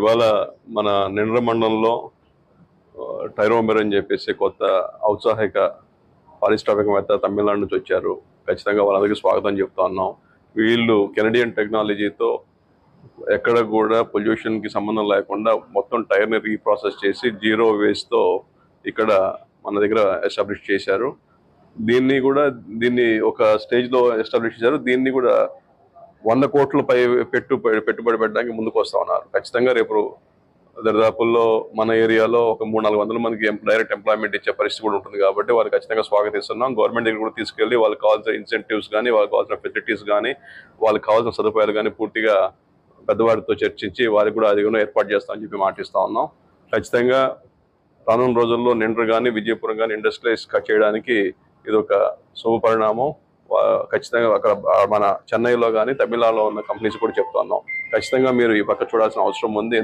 ఇవాళ మన నిండ్ర మండలంలో టైరోమెర్ అని చెప్పేసి కొత్త ఔత్సాహిక పారిశ్రామికవేత్త తమిళనాడు నుంచి వచ్చారు. ఖచ్చితంగా వాళ్ళందరికీ స్వాగతం చెప్తా ఉన్నాం. వీళ్ళు కెనడియన్ టెక్నాలజీతో ఎక్కడ కూడా పొల్యూషన్కి సంబంధం లేకుండా మొత్తం టైర్ని రీప్రాసెస్ చేసి జీరో వేస్ట్తో ఇక్కడ మన దగ్గర ఎస్టాబ్లిష్ చేశారు. దీన్ని ఒక స్టేజ్లో ఎస్టాబ్లిష్ చేశారు. దీన్ని కూడా 100 కోట్ల పై పెట్టుబడి పెట్టడానికి ముందుకు వస్తా ఉన్నారు. ఖచ్చితంగా రేపు దరిదాపుల్లో మన ఏరియాలో ఒక 300-400 మందికి డైరెక్ట్ ఎంప్లాయ్మెంట్ ఇచ్చే పరిస్థితి కూడా ఉంటుంది. కాబట్టి వాళ్ళు ఖచ్చితంగా స్వాగతిస్తున్నాం. గవర్నమెంట్ దగ్గర కూడా తీసుకెళ్లి వాళ్ళకి కావాల్సిన ఇన్సెంటివ్స్ కానీ, వాళ్ళకి కావాల్సిన ఫెసిలిటీస్ కానీ, వాళ్ళకి కావాల్సిన సదుపాయాలు కానీ పూర్తిగా పెద్దవారితో చర్చించి వారికి కూడా అది ఏర్పాటు చేస్తామని చెప్పి మాటిస్తా ఉన్నాం. ఖచ్చితంగా రానున్న రోజుల్లో నిండ్ర కానీ, విజయపురం కానీ ఇండస్ట్రియలైజ్ చేయడానికి ఇది ఒక శుభ పరిణామం. ఖచ్చితంగా అక్కడ మన చెన్నైలో కానీ, తమిళనాడులో ఉన్న కంపెనీస్ కూడా చెప్తున్నాం. ఖచ్చితంగా మీరు ఈ పక్క చూడాల్సిన అవసరం ఉంది.